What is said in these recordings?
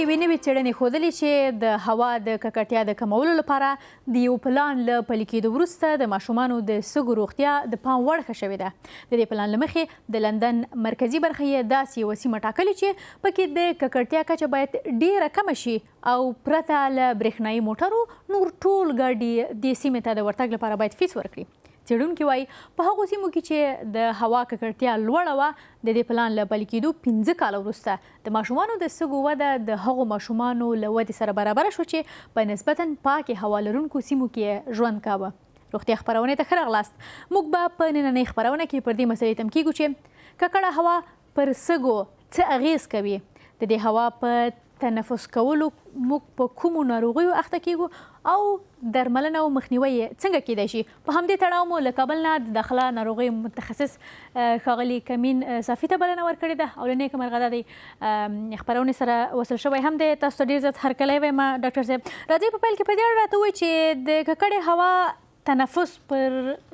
یوې نوې څېړنې ښودلې چې د هوا د ککړتیا د کمولو لپاره د یو پلان له پلي کېدو وروسته د ماشومانو د سږو روغتیا د پام وړ ښه شوې ده. د دې پلان له مخې د لندن مرکزي برخه یې داسې یوه سیمه ټاکلې چې پکې د ککړتیا کچه باید ډېره کمه شي او پرته له برېښنایي موټرو نور ټول ګاډي دې سیمې ته د ورتګ لپاره باید فیس ورکړي. څېړونکي وایي په هغو سیمو کې چې د هوا ککړتیا لوړه وه د دې پلان له پلي کېدو 15 کاله وروسته د ماشومانو د سږو وده د هغو ماشومانو له ودې سره برابره شوه چې په نسبتا پاکې هوا لرونکو سیمو کې ژوند کاوه. روغتیا خپرونې ته ښه راغلاست. موږ به په نننۍ خپرونه کې پر دې مسلې تم کیږو چې ککړه هوا پر سږو څه اغیز کوي، د دې هوا په تنفس کولو موږ په کومو ناروغیو اخته کیږو او درملنه او مخنیوی یې څنګه کیدای شي. په همدې تړاو مو له کابل نه د داخله ناروغیو متخصص ښاغلي کمین صافي ته بلنه ورکړې ده او له نیکه مرغه دا دی خپرونې سره وصل شوی هم دی. تاسو ته ډېر زیات هرکلی وایم ډاکټر صاحب. راځئ په پیل کې په دې اړه راته ووایئ چې د ککړې هوا تنفس پر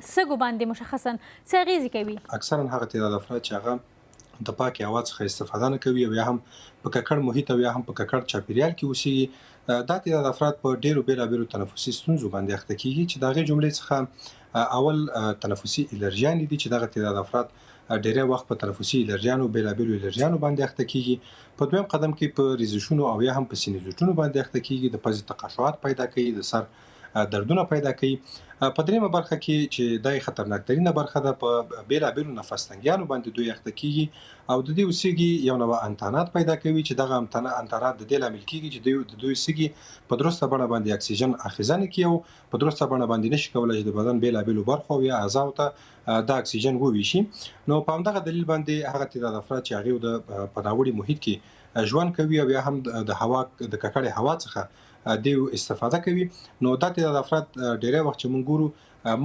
سږو باندې مشخصا څه اغیزې کوي؟ اکثرا هغه تعداد افراد چې هغه د پاکې هوا څخه استفاده نه کوي او یا هم په ککړ محیط او یا هم په ککړ چاپیریال کې اوسېږي، دا تعداد افراد په ډېرو بېلابېلو تنفسي ستونزو باندې اخته کېږي چې د هغې جملې څخه اول تنفسي الرجیانې دي چې دغه تعداد افراد ډېری وخت په تنفسي الرجیانو بېلابېلو الرجیانو باندې اخته کېږي. په دویم قدم کې په ریزشونو او یا هم په سینوزیټونو باندې اخته کېږي، د پزې تقشعات پیدا کوي، د سر دردونه پیدا کوي. په دریمه برخه کې چې دای خطرناک ترینه برخه ده، په بیلابېلو نفس تنګیانو باندې دوی اخته کېږي او د دې اوسېږي یو نوع انتانات پیدا کوي چې دغه انتانات د دې لامل کېږي چې د دوی سږي په درسته بڼه باندې اکسیجن اخیزه نه کوي او په درسته بڼه باندې نشي کولی چې د بدن بیلابېلو برخو یا اعضاو ته د اکسیجن وویشي. نو په همدغه دلیل باندې هغه تعداد افراد چې هغوی د په ناوړي محیط کې ژوند کوي او یا هم د هوا د ککړې هوا څخه دیو استفاده کوي، نو دا تعداد افراد ډېری وخت چې موږ ګورو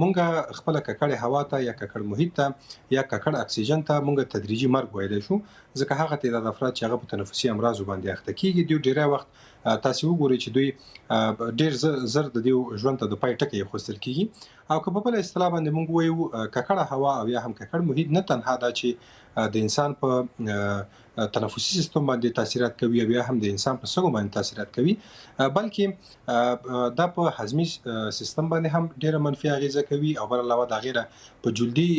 مونږ خپل ککړې هوا ته یا ککړ محیط ته یا ککړ اکسیجن ته مونږ تدریجي مرګ ویلی شو، ځکه هغه تعداد افراد چې هغه په تنفسي امراضو باندې اخته کېږي دوی ډېری وخت تاسو وګورئ چې دوی ډېر زر د دې ژوند ته د پای ټکی ایښودل کېږي. او که په بله اصطلاح باندې موږ وایو ککړه هوا او یا هم ککړ محیط نه تنها دا چې د انسان په تنفسي سیستم باندې تاثیرات کوي او یا هم د انسان په سږو باندې تاثیرات کوي، بلکې دا په هضمي سیستم باندې هم ډېره منفي اغیزه کوي او بل علاوه د هغې نه په جلدي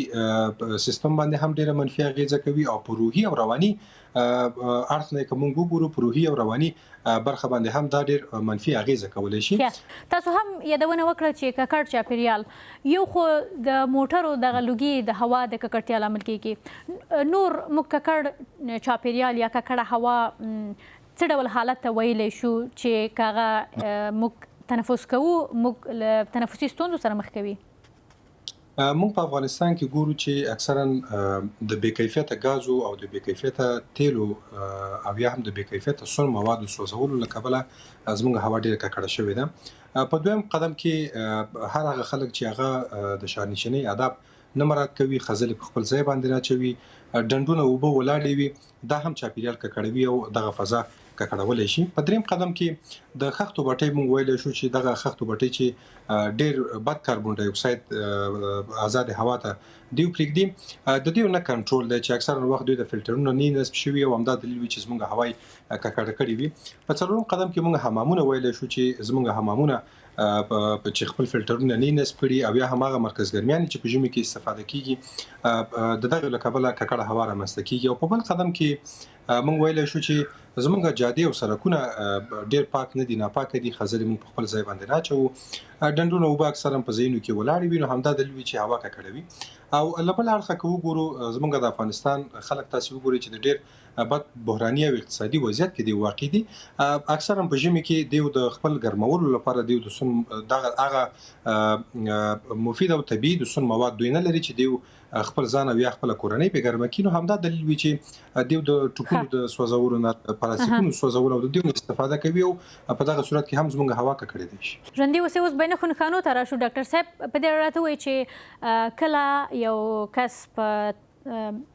سیستم باندې هم ډېره منفي اغیزه کوي او په روحي او رواني اړخ نه که موږ وګورو په روحي او رواني برخه باندې هم دا ډېر منفي اغیزه کولی شي. تاسو هم یادونه وکړه چې ککړ چاپیریال یو خو د موټرو دغه لوګي د هوا د ککړتیا لامل کېږي، نور موږ ککړ چاپیریال یا ککړه هوا څه ډول حالت ته ویلی شو چې که هغه موږ تنفس کوو موږ له تنفسي ستونزو سره مخ کوي؟ موږ په افغانستان کې ګورو چې اکثرا د بې کیفیته غازو او د بې کیفیته تیلو او یا هم د بې کیفیته سون موادو سوځولو له کبله زموږ هوا ډېره ککړه شوې ده. په دویم قدم کې هر هغه خلک چې هغه د ښارنشینۍ آداب نه مراعات کوي، خځلې په خپل ځای باندې راچوي، ډنډونه اوبه ولاړې وي، دا هم چاپیریال ککړوي او دغه فضا ککړولی شي. په دریم قدم کې د خښتو بټۍ موږ ویلی شو چې دغه خښتو بټۍ چې ډېر بد کاربن ډای اکساید آزاد هوا ته دیو پرېږدي، د دیو نه کنټرول دی چې اکثرا وخت دوی د فلټرونو نه نصب شوي او همدا دلیل وي چې زموږ هوا یې ککړه کړې وي. په څلورم قدم کې موږ حمامونه ویلی شو چې زموږ حمامونه چې خپل فلټرونه نه نصب کړي او یا هماغه مرکز ګرمیانې چې په ژمي کې استفاده کېږي د دغې له کبله ککړه هوا رامنځته کېږي. او په بل قدم کې موږ ویلی شو چې زموږ جادې او سړکونه ډېر پاک نه دي، ناپاکه دي، خځلې موږ په خپل ځای باندې نه اچوو، ډنډونه اوبه اکثرا په ځایونو کې ولاړې وي، نو همدا دلیل وي چې هوا ککړوي. او له بل اړخه که وګورو زموږ د افغانستان خلک تاسې وګورئ چې د ډېر بد بحراني او اقتصادي وضعیت کې دی واقع دي، اکثرا په ژمي کې دیو د خپل ګرمولو لپاره دیو د سون دغه هغه مفید او طبیعي د سون مواد دوی نه لري چې دیو خپل ځان او یا خپل کورنۍ په ګرمه کړي، نو همدا دلیل وي چې دیو د ټوپونو د سوځولو نه پلاستیکونو سوځولو او د دیو استفاده کوي او په دغه صورت کې هم زموږ هوا ککړې دی شي. ژوندي اوسئ. اوس بین خانو ته راشو. ډاکټر صاحب په دې اړه راته وایئ چې کله یو کس په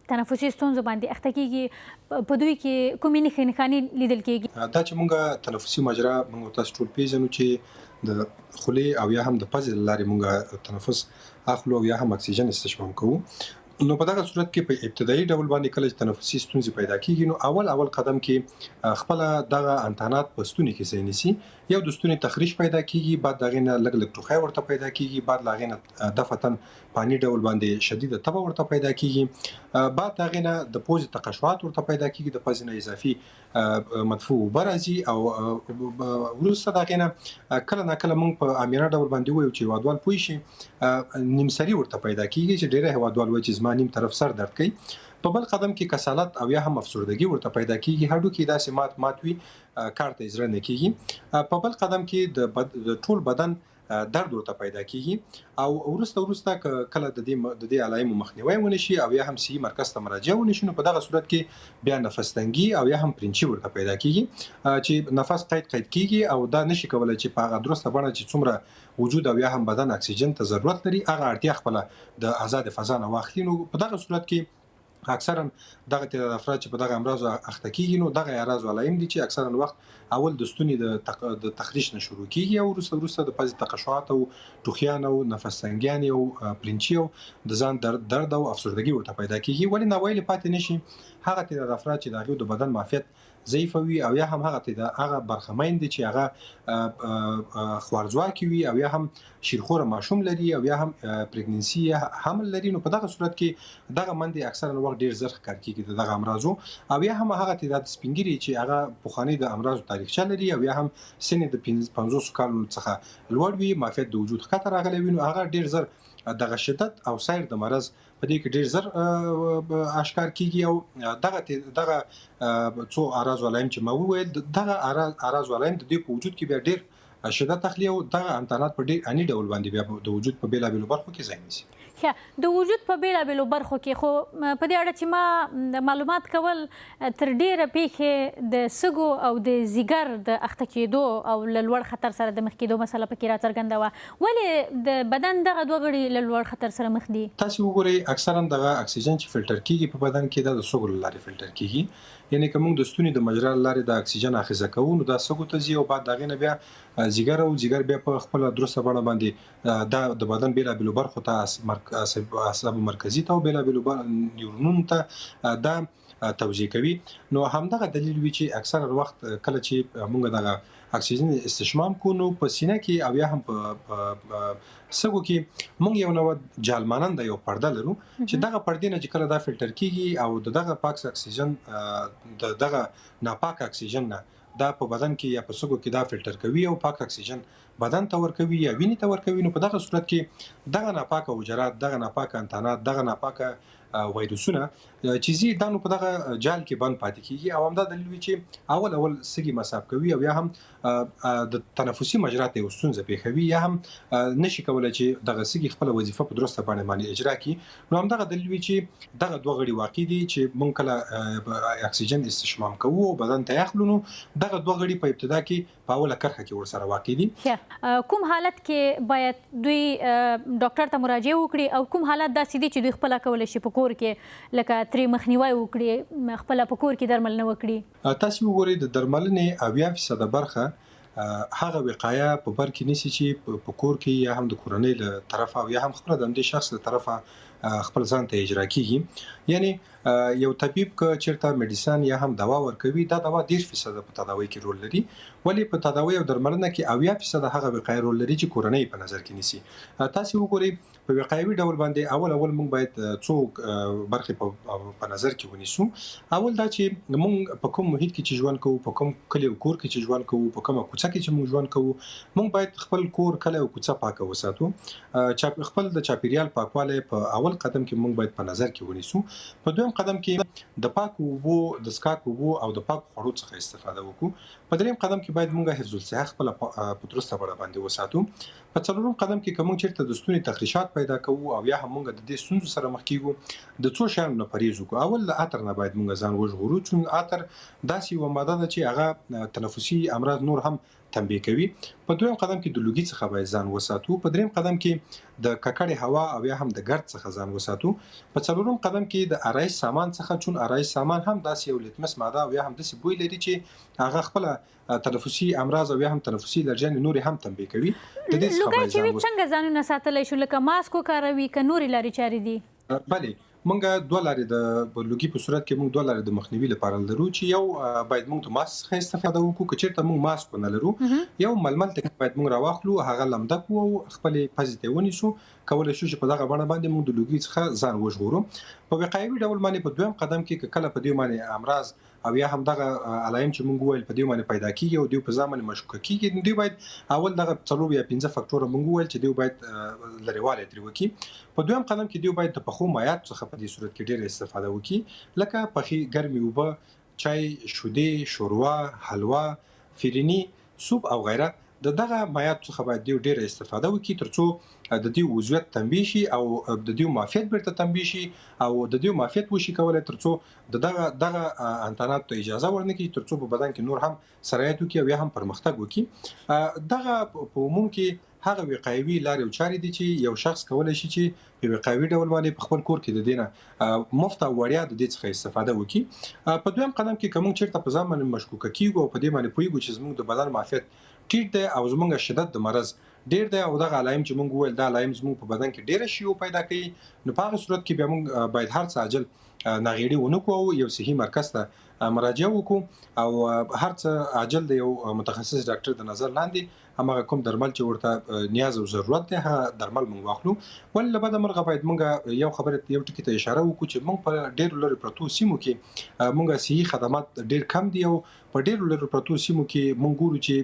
تنفسي ستونزو باندې اخته کېږي په دوی کې کومې نښانې لیدل کېږي؟ دا چې موږ تنفسي مجرا موږ تاسو ټول پیژنو چې د خولې او یا هم د پزې له لارې موږ تنفس اخلو او یا هم اکسیجن استشمام کوو. نو په دغه صورت کې په ابتدایي ډول باندې کله چې تنفسي ستونزې پیدا کیږي نو اول قدم کې خپل دغه انتانات په ستوني کې ځای نیسي یو د ستوني تخریش پیدا کیږي بعد دغه نه لګ ټوخی ورته پیدا کیږي بعد لاغې نه دفتن پانی ډول باندې شدید تبه ورته پیدا کیږي بعد دغه نه د پوز تقشعات ورته پیدا کیږي د پز نه اضافي مدفوع برازي او ورسره دغه نه کله نه کله مونږ په امینه ډول باندې وایو چې وادوال پوي شي نیمسری ورته پیدا کیږي چې ډیره هوادوال وایي چې نیم طرف سر درد کوي په بل قدم کې کسالت او یا هم افسردګي ورته پیدا کیږي هډو کې داسې ماتوي کار ته اجرا نه کیږي په بل قدم کې د ټول بدن درد ورته پیدا کیږي او ورسته کله د دې علایمو مخنیوي ونشي او یا هم سی مرکز ته مراجعه ونشي نو په دغه صورت کې بیا نفس تنګي او یا هم پرنچي ورته پیدا کیږي چې نفس قید کیږي او دا نشي کولای چې په هغه درسته باندې چې څومره وجود او یا هم بدن اکسیجن ته ضرورت لري هغه اړتیا خپل د آزاد فضا نه واخلي نو په دغه صورت کې اکثرا دغه تعداد افراد چې په دغه امراض اخته کیږي نو دغه اعراض ولایم دي چې اکثرا وخت اول د ستوني د تخریش نه شروع کیږي او وروسته د پز تقشعات او ټوخیان او نفس تنګیان او پرنچي او د ځان درد او افسردګي ورته پیدا کیږي ولې نه ویل پاتې نشي هغه تعداد افراد چې دغه د بدن معافیت ضعیف وي او یا هم هغه برخمین دي چې هغه خوارزواکي وي او یا هم شیرخوره ماشوم لري او یا هم پریګننسي حمل لري نو په دغه صورت کې دغه مندي اکثرا وخت ډیر زر ښکار کیږي دغه امراضو او یا هم هغه تعداد سپینګری چې هغه پوخانی د امراضو تاریخچه لري او یا هم سن د 500 کالو څخه لوړ وي معافیت د وجود خطر راغلی وي نو هغه ډیر زر دغه شدت او سایر د مرض په دې کې ډیر زر اشکار کیږي او دغه څو اراز ولایم چې ما وویل دغه اراز ولایم د دې په وجود کې بیا ډیر شدت اخلي او دغه انتانات په ډیر اني ډول باندې بیا د وجود په بیلابیلو برخو کې ځای نیسي د وجود په بیلابیلو برخو کې خو په دې اړه چې ما معلومات کول تر ډیره پیښې د سږو او د ځیګر د اخته کېدو او له لوړ خطر سره د مخ کېدو مسله پکې راڅرګنده وه ولې د بدن دغه دوه غړي له لوړ خطر سره مخ دي تاسو وګورئ اکثرا دغه اکسیجن چې فلټر کیږي په بدن کې د سږو لارې فلټر کیږي یعنی کوم د ستوني د مجرا لارې د اکسیجن اخیزه کوو نو د سږو ته ځي او بعد دغه نه بیا ځیګر بیا په خپل درسته باندې باندې د بدن بیلابیلو برخو ته اعصاب مرکزی ته او بیلابیلو نیورونونو ته دا توزیع کوي نو همدغه دلیل وی چې اکثر وخت کله چې موږ دغه اکسیجن استشمام کوو په سینه کې او یا هم په سږو کې موږ یو نوع جالمانند یو پرده لرو چې دغه پردې نه چې کله دا فلټر کیږي او دغه پاک اکسیجن دغه ناپاک اکسیجن نه دا په بدن کې یا په سږو کې دا فلټر کوي او پاک اکسیجن بدن ته ورکوي یا وینې ته ورکوي نو په دغه صورت کې دغه ناپاکه حجرات دغه ناپاکه انتانات دغه ناپاکه وایروسونه چې زی دا نو په دغه جال کې بند پاتې کیږي او همدا دلیل وی چې اول سږي مصاب کوي او یا هم د تنفسي مجرات یو ستونزه پیښوي یا هم نشي کولای چې دغه سږي خپل وظیفه په درسته باندې اجرا کړي نو همدغه دلیل وی چې دغه دوه غړي واقع دي چې مونږ کله اکسیجن استشمام کوو او بدن ته اخلو نو دغه دوه غړي په ابتدا کې په اوله کرخه کې ورسره واقع دي کوم حالت کې باید دوی ډاکټر ته مراجعه وکړي او کوم حالت داسې دي چې دوی خپل کولای شي په کور کې لکه ترې مخنیوي وکړي خپل په کور کې درمل نه وکړي تاسو وګورئ د درملنې 80% برخه هغه وقایه په بر کې نشي چې په کور کې یا هم د کورنۍ له طرفه او یا هم خپل د دې شخص له طرفه خپل ځان ته اجرا کیږي یعنی یو طبيب ک چیرته میډیسن یا هم دوا ورکوي دا دوا 10% په تداوی کې رول لري ولی په تداوی او درملنه کې 80% هغه وقایه رول لري چې کورنۍ په نظر کې نیسي تاسو وګورئ په وقایوي ډول باندې اول موږ باید څو برخې په نظر کې ونیسو اول دا چې موږ په کوم محیط کې چې ژوند کوو په کوم کلی او کور کې چې ژوند کوو په کومه کوڅه کې چې موږ ژوند کوو موږ باید خپل کور کلی او کوڅه پاکه وساتو خپل د چاپیریال پاکواله په اول قدم کې موږ باید په نظر کې ونیسو په دویم قدم کې د پاک اوبو د سکاک اوبو او د پاک خوړو څخه استفاده وکړو په دریم قدم کې باید موږ حفظ الصحه خپل په درسته باندې وساتو په څلورم قدم کې کوم چیرته د ستوني تخریشات پیدا کوو او یا هم موږ د دې ستونزو سره مخ کیږو د څو شیانو نه پرهیز وکړو اول د عطر نه باید موږ ځان وژغورو چې عطر داسې یو ماده ده چې هغه تنفسي امراض نور هم تنبیه کوي په دویم قدم کې د لوګي څخه باید ځان وساتو په دریم قدم کې د ککړې هوا او یا هم د ګرد څخه ځان وساتو په څلورم قدم کې د آرایش سامان څخه چون آرایش سامان هم داسې یو لتمس ماده او یا هم داسې بوی لري چې هغه خپل تنفسي امراض او یا هم تنفسي الرجن نور هم تنبیه کوي د دې څخه باید څنګه ځانونه ساتلای شو لکه ماسک وکاروي ک نور لاري چاري دي بله مونږ دوه لارې د لوګي په صورت کې مونږ دوه لارې د مخنیوي لپاره لرو چې یو باید مونږ د ماسک څخه استفاده وکړو که چېرته مونږ ماسک ونه لرو یو ململ ټکي باید مونږ راواخلو هغه لمده کړو او خپلې پزې ته ونیسو کولی شو چې په دغه بڼه باندې مونږ د لوګي څخه ځان وژغورو په وقایوي ډول باندې په دویم قدم کې کله په دې باندې امراض او یا هم دغه علایم چې مونږ ویل په دې باندې پیدا کیږي او دوی په ځامن مشکوک کیږي نو دوی باید اول دغه 4 یا 15 فاکټور مونږ ویل چې دوی باید لريواله تر وکي په دویم قدم کې دوی باید د پخو مایات څخه په دې صورت کې ډېر استفاده وکړي لکه پخې ګرمي اوبه چای شودې شوروا حلوا فرني سوپ او غیره دغه مایات څخه باید ډېر استفاده وکړي ترڅو د دې عضویت تنبیه شي او د دې معافیت بیرته تنبیه شي او د دې معافیت وشي کولای ترڅو دغه انتانات ته اجازه ورنکړي ترڅو په بدن کې نور هم سرایت وکړي او یا هم پرمختګ وکړي دغه په عموم کې هغه وقایوي لارې او چارې دي چې یو شخص کولای شي چې په وقایوي ډول باندې په خپل کور کې د دینه مفت او وړیا د دې څخه استفاده وکړي په دویم قدم کې کوم چیرته په ځان باندې مشکوک کیږي او په دې باندې پویګو چې زموږ د بدن معافیت ټیټ دی او زموږ شدت د مرض ډیر دی او دغه علایم چې مونږ ویل دا علایم زموږ په بدن کې ډیر شي او پیدا کوي نو په هغه صورت کې به مونږ باید هر څه عاجل ناغېړي ونکو یو صحي مرکز ته مراجعه وکړو او هر څه عاجل د یو متخصص ډاکټر د نظر لاندې همغه کوم درمل چې ورته نیاز او ضرورت دی هغه درمل مونږ واخلو ول له بعد مرغه باید مونږ یو خبره یو ټکی ته اشاره وکړو چې مونږ په ډیر لري پروتو سیمو کې مونږه صحي خدمات ډیر کم دي او په ډیر لري پروتو سیمو کې مونږ ګورو چې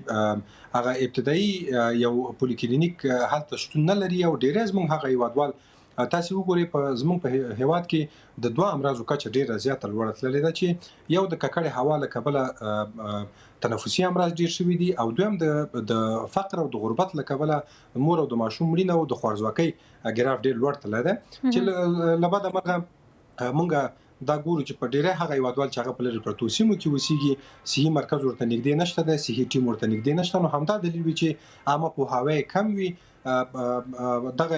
هغه ابتدایي یو پولیکلینیک هلته شتون نه لري او ډیر از مونږ هغه یوادوال تاسو وګورئ په زموږ په هیواد کې د دوه امراضو کچه ډیره زیاته لوړه تللې ده چې یو د ککړې هوا له کبله تنفسي امراض ډیر شوي دي او دویم د فقر او د غربت له کبله مور او د ماشوم مړینه او د خوارځواکۍ ګراف ډیر لوړ تللی دی چې له بعده مرغه مونږ دا ګورو چې په ډیره هغه یوادوال چې هغه په لري پروتو سیمو کې وسیږي صحي مرکز ورته نږدې نشته دی صحي ټیم ورته نږدې نشته نو همدا دلیل وي چې عامه پوهاوی کم وي دغه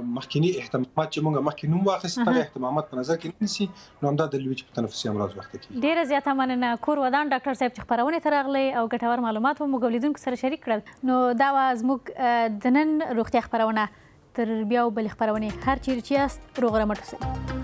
مخکینی اهتمامات چې موږ مخکې نوم واخیست دغه اهتمامات په نظر کې نیسي نو همدا دلیل وي چې په تنفسي امراض وخت کې ډیره زیاته مننه کور ودان ډاکټر صاحب چې خبرونه ته راغلي او ګټور معلومات مو موږ سره شریک کړل نو دا زموږ د نن روغتیا خبرونه تر بیا بل خبرونه هر چیرې چې یاست روغ رمټ اوسئ